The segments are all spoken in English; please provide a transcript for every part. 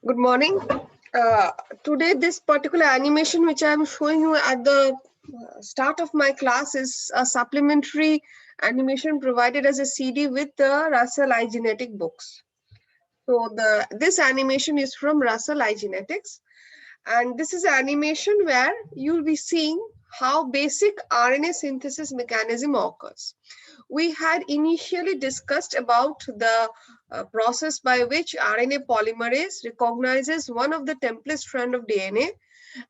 Good morning. Today, this particular animation which I am showing you at the start of my class is a supplementary animation provided as a CD with the Russell iGenetic books. So this animation is from Russell iGenetics, and this is an animation where you'll be seeing how basic RNA synthesis mechanism occurs. We had initially discussed about the process by which RNA polymerase recognizes one of the template strand of DNA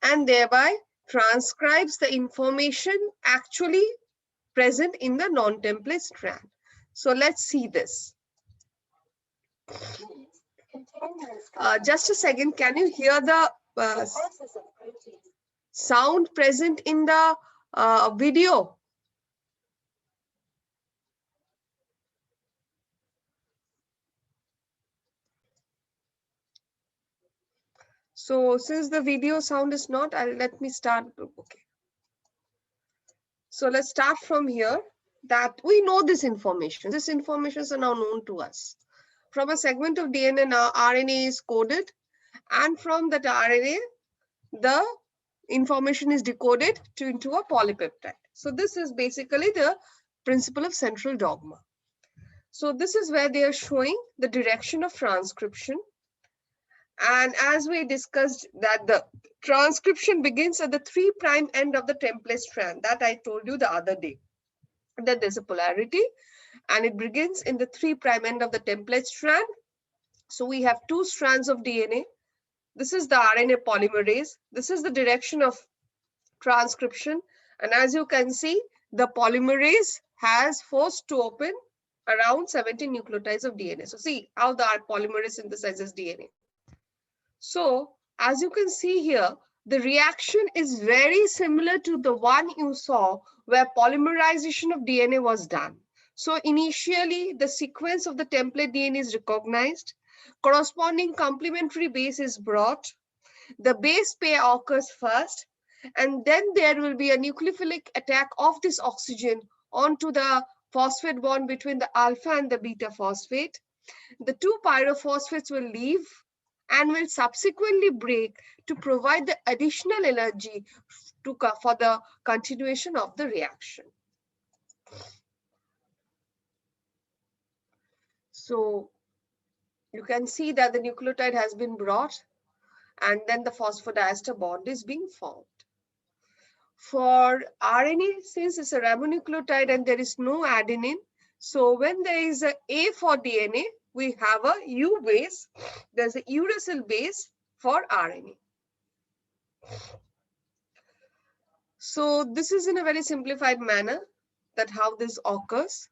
and thereby transcribes the information actually present in the non-template strand. So let's see this. Just a second, can you hear the sound present in the video? So since the video sound is not, let me start. Okay. So let's start from here that we know this information. This information is now known to us. From a segment of DNA, now RNA is coded, and from that RNA, the information is decoded into a polypeptide. So this is basically the principle of central dogma. So this is where they are showing the direction of transcription. And as we discussed that the transcription begins at the 3' end of the template strand that I told you the other day, that there's a polarity and it begins in the 3' end of the template strand. So we have two strands of DNA. This is the RNA polymerase. This is the direction of transcription. And as you can see, the polymerase has forced to open around 70 nucleotides of DNA. So see how the polymerase synthesizes DNA. So as you can see here, the reaction is very similar to the one you saw where polymerization of DNA was done. So initially the sequence of the template DNA is recognized, corresponding complementary base is brought, the base pair occurs first, and then there will be a nucleophilic attack of this oxygen onto the phosphate bond between the alpha and the beta phosphate. The two pyrophosphates will leave and will subsequently break to provide the additional energy for the continuation of the reaction. So you can see that the nucleotide has been brought and then the phosphodiester bond is being formed. For RNA, since it's a ribonucleotide and there is no adenine, so when there is a for DNA, we have a U base. There's a uracil base for RNA. So this is in a very simplified manner that how this occurs.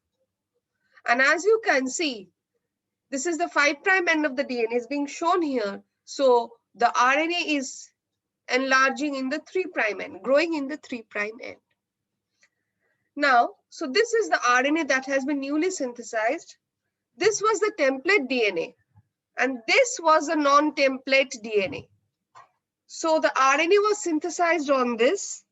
And as you can see, this is the 5' end of the DNA is being shown here. So the RNA is enlarging in the 3' end, growing in the 3' end. Now, so this is the RNA that has been newly synthesized. This was the template DNA, and this was a non-template DNA. So the RNA was synthesized on this,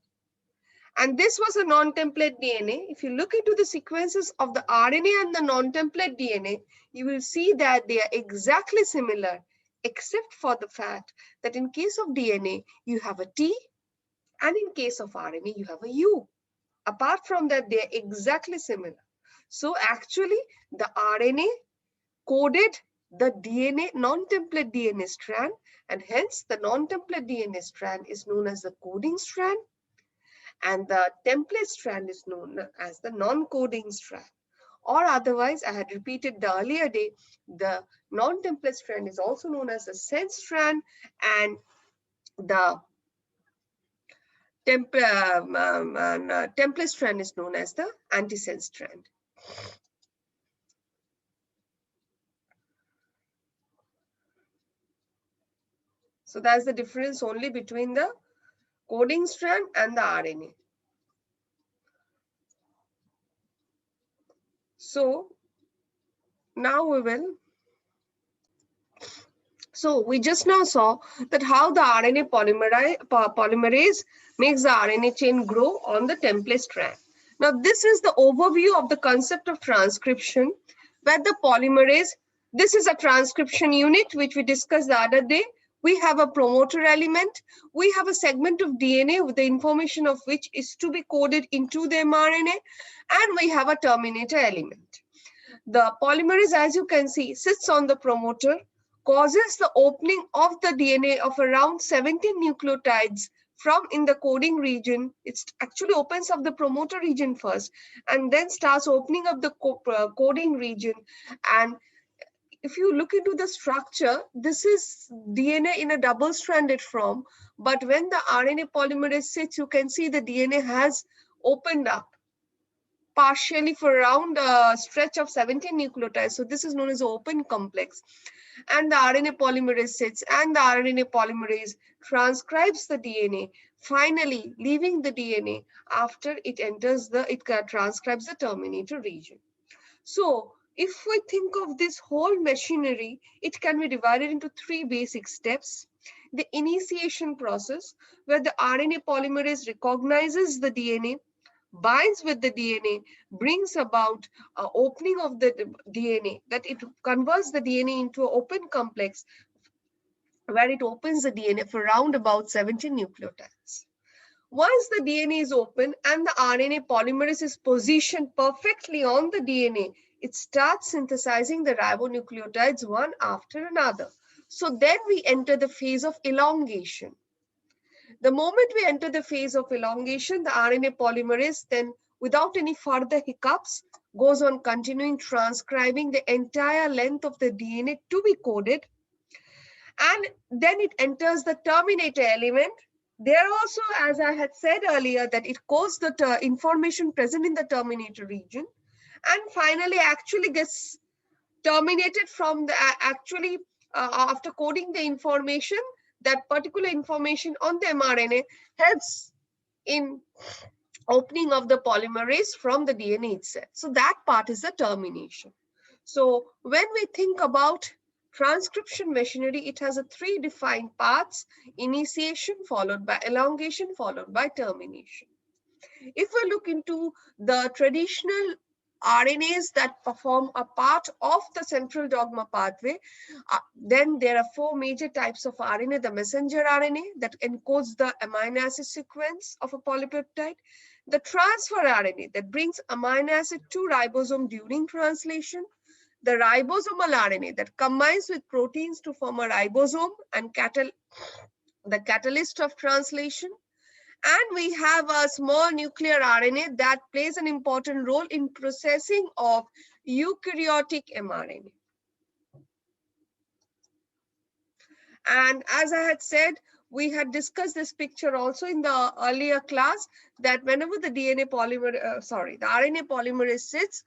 and this was a non-template DNA. If you look into the sequences of the RNA and the non-template DNA, you will see that they are exactly similar, except for the fact that in case of DNA, you have a T, and in case of RNA, you have a U. Apart from that, they are exactly similar. So actually, the RNA coded the DNA, non-template DNA strand, and hence the non-template DNA strand is known as the coding strand, and the template strand is known as the non-coding strand. Or otherwise, I had repeated the earlier day, the non-template strand is also known as the sense strand, and the template strand is known as the antisense strand. So that's the difference only between the coding strand and the RNA. So now we will. So we just now saw that how the RNA polymerase makes the RNA chain grow on the template strand. Now this is the overview of the concept of transcription, where the polymerase, this is a transcription unit which we discussed the other day, We have a promoter element. We have a segment of DNA with the information of which is to be coded into the mRNA. And we have a terminator element. The polymerase, as you can see, sits on the promoter, causes the opening of the DNA of around 17 nucleotides from in the coding region. It actually opens up the promoter region first and then starts opening up the coding region. And if you look into the structure, this is DNA in a double-stranded form. But when the RNA polymerase sits, you can see the DNA has opened up partially for around a stretch of 17 nucleotides. So this is known as open complex. And the RNA polymerase sits, and the RNA polymerase transcribes the DNA, finally leaving the DNA after it enters it transcribes the terminator region. So if we think of this whole machinery, it can be divided into three basic steps. The initiation process, where the RNA polymerase recognizes the DNA, binds with the DNA, brings about opening of the DNA, that it converts the DNA into an open complex, where it opens the DNA for around about 17 nucleotides. Once the DNA is open and the RNA polymerase is positioned perfectly on the DNA, it starts synthesizing the ribonucleotides one after another. So then we enter the phase of elongation. The moment we enter the phase of elongation, the RNA polymerase then, without any further hiccups, goes on continuing transcribing the entire length of the DNA to be coded. And then it enters the terminator element. There also, as I had said earlier, that it codes the information present in the terminator region, and finally actually gets terminated from the after coding the information. That particular information on the mRNA helps in opening of the polymerase from the DNA itself. So that part is the termination. So when we think about transcription machinery, it has three defined parts: initiation, followed by elongation, followed by termination. If we look into the traditional RNAs that perform a part of the central dogma pathway, then there are four major types of RNA. The messenger RNA that encodes the amino acid sequence of a polypeptide, the transfer RNA that brings amino acid to ribosome during translation, the ribosomal RNA that combines with proteins to form a ribosome and the catalyst of translation. And we have a small nuclear RNA that plays an important role in processing of eukaryotic mRNA. And as I had said, we had discussed this picture also in the earlier class, that whenever the the RNA polymerase sits,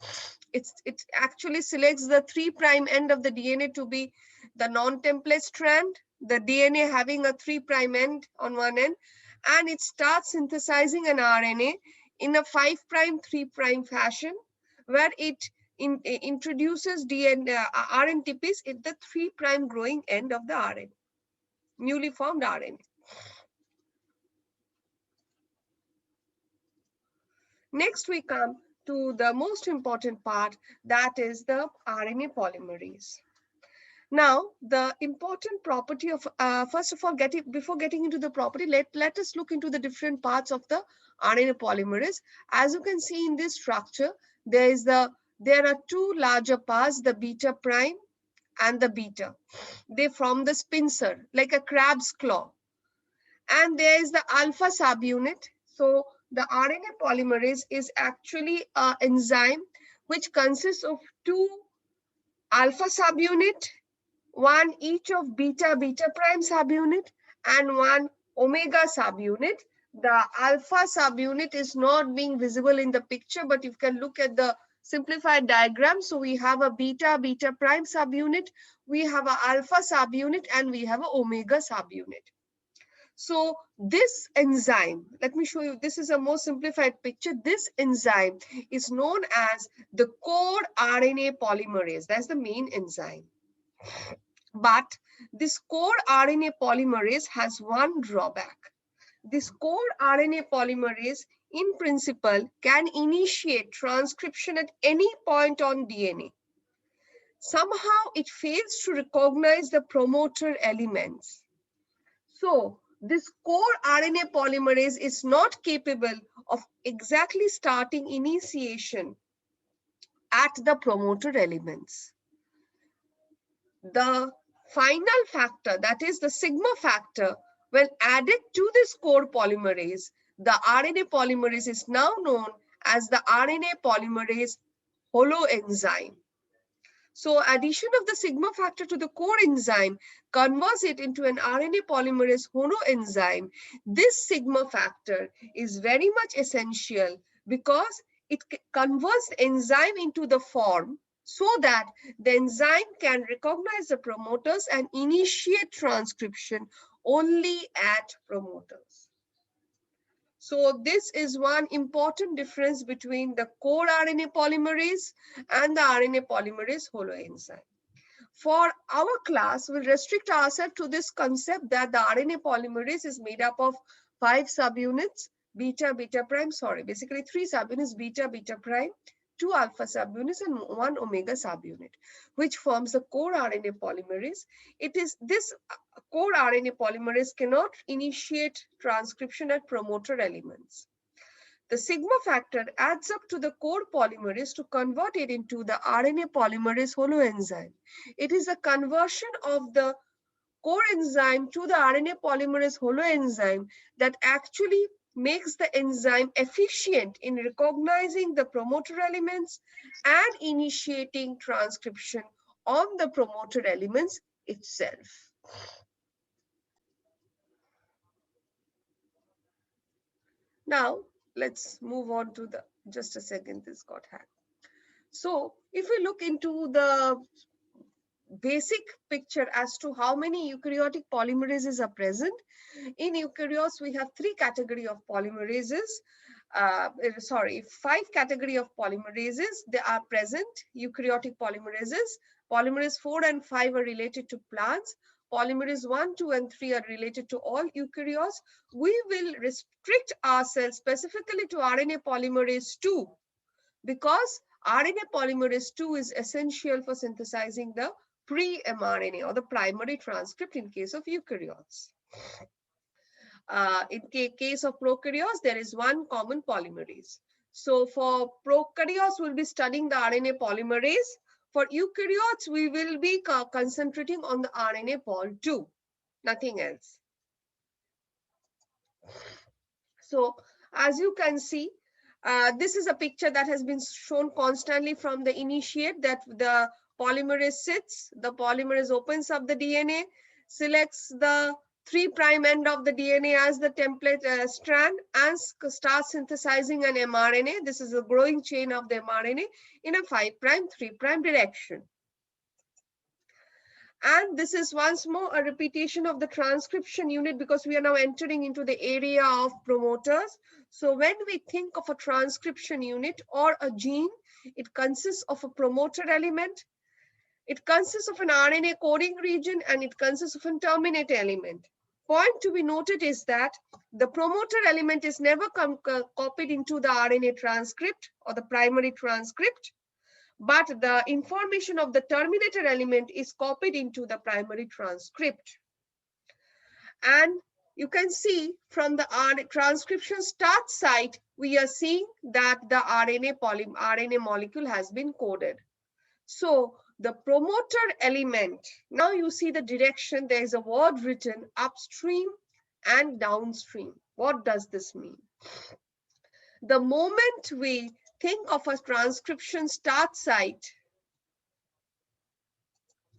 it actually selects the 3' end of the DNA to be the non-template strand, the DNA having a 3' end on one end, and it starts synthesizing an RNA in a 5', 3' fashion, where it introduces RNTPs at the 3' growing end of the RNA, newly formed RNA. Next, we come to the most important part, that is the RNA polymerase. Now, the important property of, first of all, before getting into the property, let us look into the different parts of the RNA polymerase. As you can see in this structure, there are two larger parts, the beta prime and the beta. They form the spincer, like a crab's claw. And there is the alpha subunit. So the RNA polymerase is actually an enzyme which consists of two alpha subunit, one each of beta prime subunit, and one omega subunit. The alpha subunit is not being visible in the picture, but you can look at the simplified diagram. So we have a beta prime subunit, we have an alpha subunit, and we have an omega subunit. So this enzyme, let me show you, this is a more simplified picture. This enzyme is known as the core RNA polymerase. That's the main enzyme. But this core RNA polymerase has one drawback. This core RNA polymerase, in principle, can initiate transcription at any point on DNA. Somehow it fails to recognize the promoter elements. So this core RNA polymerase is not capable of exactly starting initiation at the promoter elements. The final factor, that is the sigma factor, when added to this core polymerase, the RNA polymerase is now known as the RNA polymerase holoenzyme. So addition of the sigma factor to the core enzyme converts it into an RNA polymerase holoenzyme. This sigma factor is very much essential because it converts the enzyme into the form so that the enzyme can recognize the promoters and initiate transcription only at promoters. So this is one important difference between the core RNA polymerase and the RNA polymerase holoenzyme. For our class, we'll restrict ourselves to this concept that the RNA polymerase is made up of 5 subunits, beta, beta prime, basically 3 subunits, beta, beta prime, 2 alpha subunits, and 1 omega subunit, which forms the core RNA polymerase. It is this core RNA polymerase cannot initiate transcription at promoter elements. The sigma factor adds up to the core polymerase to convert it into the RNA polymerase holoenzyme. It is a conversion of the core enzyme to the RNA polymerase holoenzyme that actually makes the enzyme efficient in recognizing the promoter elements and initiating transcription on the promoter elements itself. Now, let's move on to the, just a second, this got hacked. So if we look into the basic picture as to how many eukaryotic polymerases are present, in eukaryotes, we have 3 categories of polymerases. 5 categories of polymerases. They are present, eukaryotic polymerases. Polymerase 4 and 5 are related to plants. Polymerase 1, 2, and 3 are related to all eukaryotes. We will restrict ourselves specifically to RNA polymerase 2 because RNA polymerase 2 is essential for synthesizing the pre-mRNA or the primary transcript in case of eukaryotes. In case of prokaryotes, there is one common polymerase. So for prokaryotes, we'll be studying the RNA polymerase. For eukaryotes, we will be concentrating on the RNA pol 2, nothing else. So as you can see, this is a picture that has been shown constantly from the initiate, that the polymerase sits, the polymerase opens up the DNA, selects the 3' end of the DNA as the template strand and starts synthesizing an mRNA. This is a growing chain of the mRNA in a 5', 3' direction. And this is once more a repetition of the transcription unit because we are now entering into the area of promoters. So when we think of a transcription unit or a gene, it consists of a promoter element, it consists of an RNA coding region, and it consists of a terminator element. Point to be noted is that the promoter element is never copied into the RNA transcript or the primary transcript, but the information of the terminator element is copied into the primary transcript. And you can see from the transcription start site, we are seeing that the RNA molecule has been coded. So the promoter element, now you see the direction, there is a word written upstream and downstream. What does this mean? The moment we think of a transcription start site,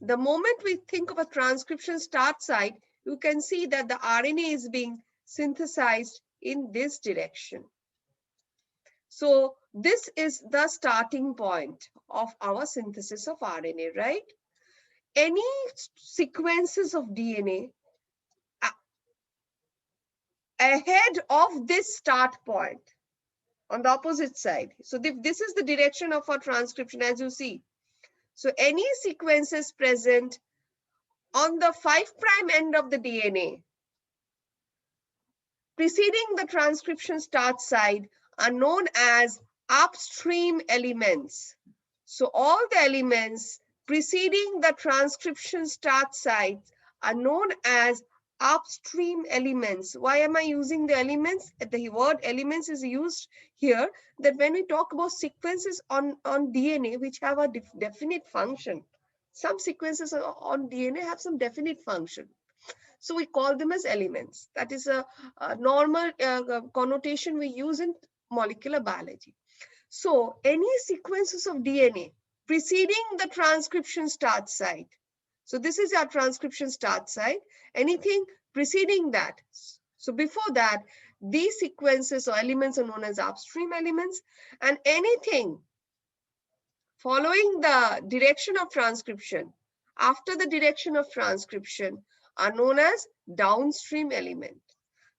the moment we think of a transcription start site, you can see that the RNA is being synthesized in this direction. So this is the starting point of our synthesis of RNA, right? Any sequences of DNA ahead of this start point on the opposite side. So this is the direction of our transcription, as you see. So any sequences present on the 5' end of the DNA preceding the transcription start site are known as upstream elements. So all the elements preceding the transcription start site are known as upstream elements. Why am I using the elements? The word elements is used here that when we talk about sequences on DNA which have a definite function, some sequences on DNA have some definite function. So we call them as elements. That is a normal connotation we use in molecular biology. So any sequences of DNA preceding the transcription start site. So this is our transcription start site. Anything preceding that. So before that, these sequences or elements are known as upstream elements, and anything following the direction of transcription, after the direction of transcription, are known as downstream element.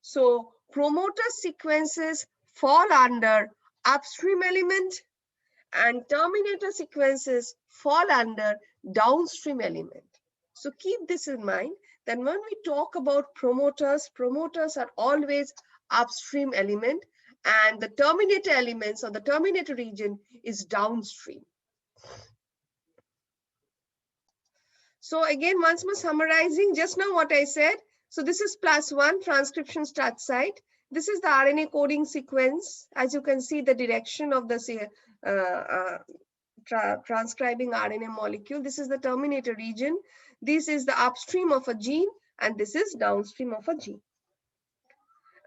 So promoter sequences fall under upstream element and terminator sequences fall under downstream element. So keep this in mind that when we talk about promoters, promoters are always upstream element and the terminator elements or the terminator region is downstream. So again, once more summarizing just now what I said. So this is +1 transcription start site. This is the RNA coding sequence. As you can see, the direction of the transcribing RNA molecule. This is the terminator region. This is the upstream of a gene, and this is downstream of a gene.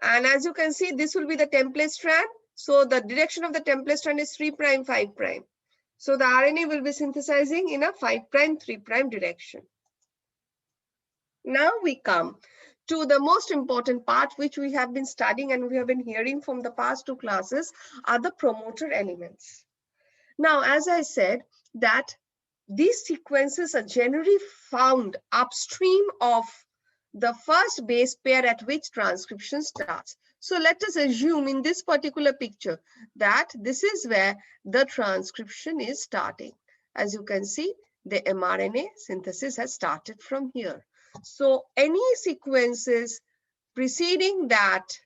And as you can see, this will be the template strand. So the direction of the template strand is 3', 5'. So the RNA will be synthesizing in a 5', 3' direction. Now we come to the most important part which we have been studying and we have been hearing from the past 2 classes are the promoter elements. Now, as I said, that these sequences are generally found upstream of the first base pair at which transcription starts. So let us assume in this particular picture that this is where the transcription is starting. As you can see, the mRNA synthesis has started from here. So any sequences preceding that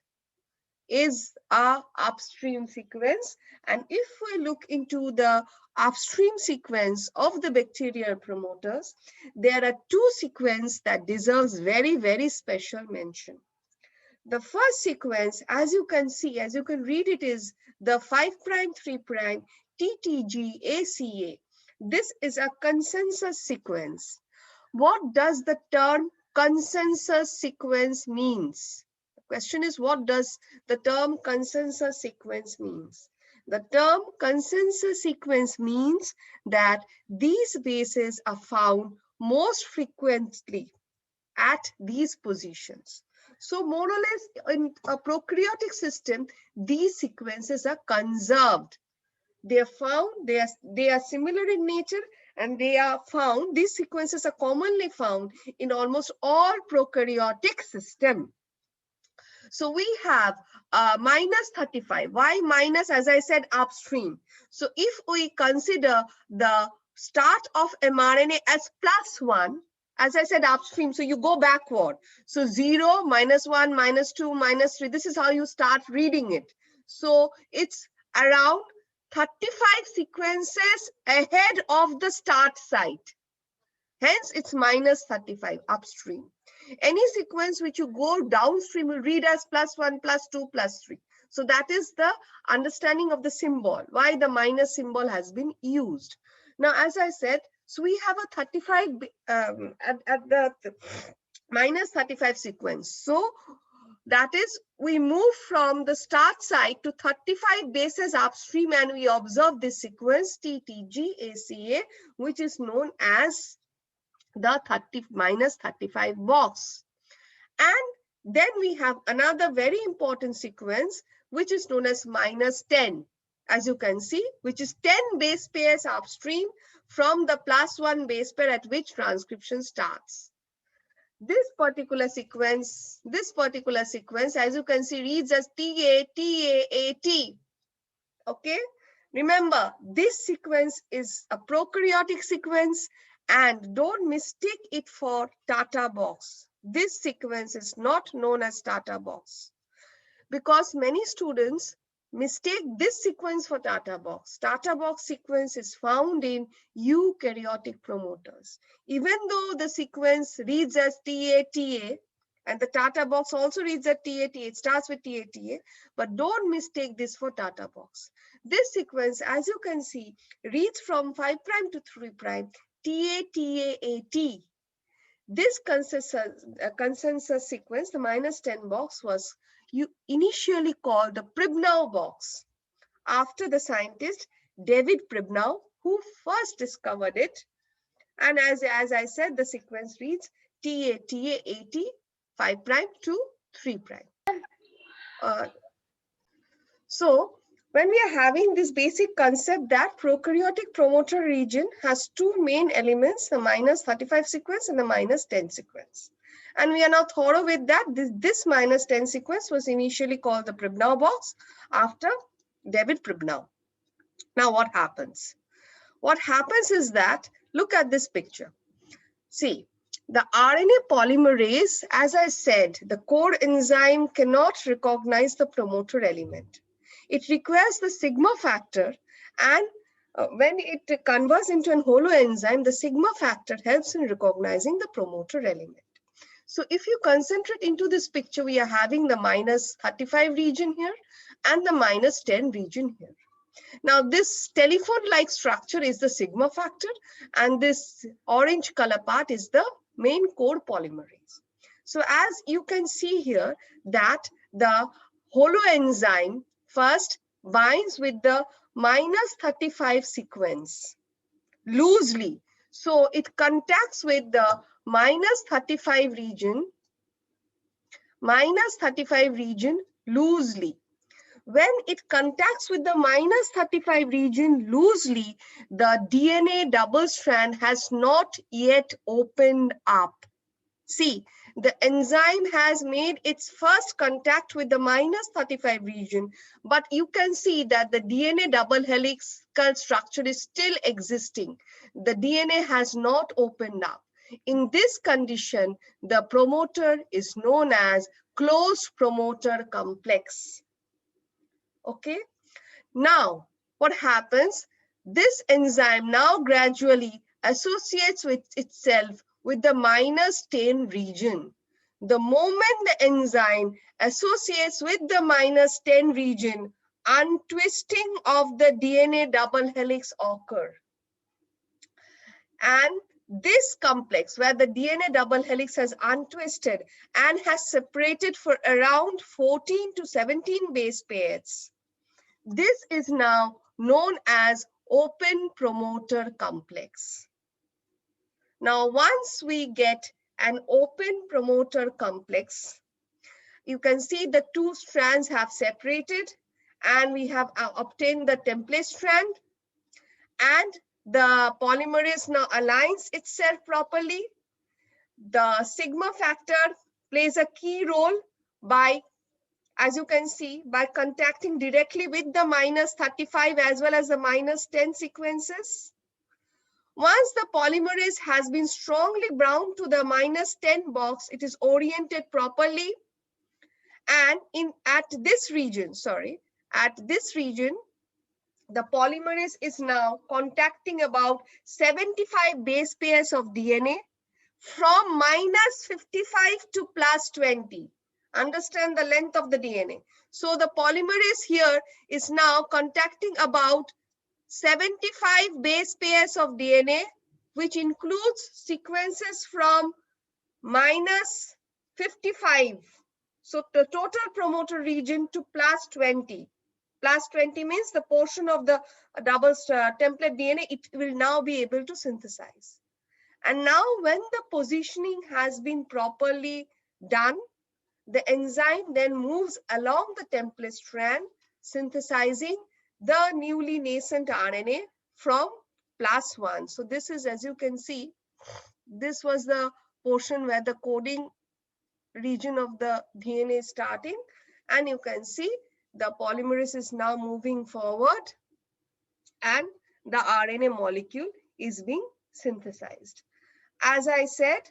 is a upstream sequence. And if we look into the upstream sequence of the bacterial promoters, there are 2 sequences that deserves very, very special mention. The first sequence, as you can see, as you can read it, is the 5', 3' TTG ACA. This is a consensus sequence. What does the term consensus sequence means? The question is, what does the term consensus sequence means? The term consensus sequence means that these bases are found most frequently at these positions. So more or less in a prokaryotic system, these sequences are conserved. They are found, they are similar in nature, and they are found, these sequences are commonly found in almost all prokaryotic system. So we have -35. Why minus? As I said, upstream. So if we consider the start of mRNA as +1, as I said, upstream, so you go backward. So 0, -1, -2, -3, this is how you start reading it. So it's around 35 sequences ahead of the start site. Hence, it's -35 upstream. Any sequence which you go downstream will read as +1, +2, +3. So that is the understanding of the symbol, why the minus symbol has been used. Now, as I said, so we have a 35 at the -35 sequence. So that is, we move from the start site to 35 bases upstream and we observe this sequence TTG ACA, which is known as the -35 box. And then we have another very important sequence, which is known as -10, as you can see, which is 10 base pairs upstream from the +1 base pair at which transcription starts. This particular sequence, as you can see, reads as TATAAT. Okay, remember this sequence is a prokaryotic sequence and don't mistake it for Tata box. This sequence is not known as Tata box because many students mistake this sequence for Tata box. Tata box sequence is found in eukaryotic promoters. Even though the sequence reads as TATA, And the Tata box also reads at TA, TA. It starts with TA, TA. But don't mistake this for Tata box. This sequence, as you can see, reads from 5' to 3', TA, TA, AT. This consensus sequence, the -10 box, was initially called the Pribnow box, after the scientist David Pribnow, who first discovered it. And as I said, the sequence reads TA, TA, AT, 5' to 3'. So when we are having this basic concept that prokaryotic promoter region has two main elements, the -35 sequence and the -10 sequence. And we are now thorough with that. This -10 sequence was initially called the Pribnow box after David Pribnow. Now what happens? What happens is that, look at this picture. See, the RNA polymerase, as I said, the core enzyme cannot recognize the promoter element. It requires the sigma factor, and when it converts into an holoenzyme, the sigma factor helps in recognizing the promoter element. So if you concentrate into this picture, we are having the -35 region here and the -10 region here. Now this telephone-like structure is the sigma factor, and this orange color part is the main core polymerase. So as you can see here that the holoenzyme first binds with the -35 sequence loosely. So it contacts with the -35 region loosely. When it contacts with the -35 region loosely, the DNA double strand has not yet opened up. See, the enzyme has made its first contact with the -35 region, but you can see that the DNA double helical structure is still existing. The DNA has not opened up. In this condition, the promoter is known as closed promoter complex. Okay, now what happens? This enzyme now gradually associates with itself with the -10 region. The moment the enzyme associates with the -10 region, untwisting of the DNA double helix occur. And this complex, where the DNA double helix has untwisted and has separated for around 14 to 17 base pairs, this is now known as open promoter complex. Now, once we get an open promoter complex, you can see the two strands have separated and we have obtained the template strand, and the polymerase now aligns itself properly. The sigma factor plays a key role by, as you can see, by contacting directly with the -35 as well as the -10 sequences. Once the polymerase has been strongly bound to the -10 box, it is oriented properly. And at this region, the polymerase is now contacting about 75 base pairs of DNA from -55 to +20. Understand the length of the DNA. So the polymerase here is now contacting about 75 base pairs of DNA, which includes sequences from -55. So the total promoter region to +20. +20 means the portion of the double template DNA it will now be able to synthesize. And now when the positioning has been properly done, the enzyme then moves along the template strand, synthesizing the newly nascent RNA from +1. So this is, as you can see, this was the portion where the coding region of the DNA is starting, and you can see the polymerase is now moving forward and the RNA molecule is being synthesized. As I said,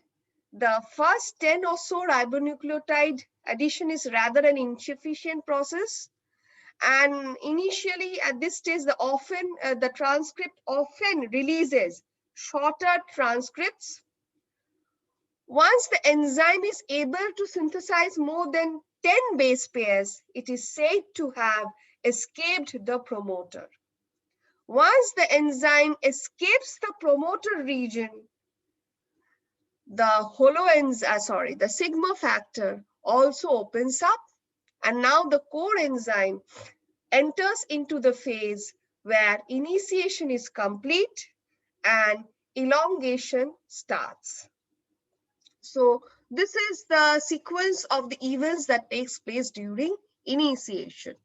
the first 10 or so ribonucleotide addition is rather an insufficient process. And initially at this stage, the transcript often releases shorter transcripts Once the enzyme is able to synthesize more than 10 base pairs, it is said to have escaped the promoter. Once the enzyme escapes the promoter region, the sigma factor also opens up, and now the core enzyme enters into the phase where initiation is complete and elongation starts. So this is the sequence of the events that takes place during initiation.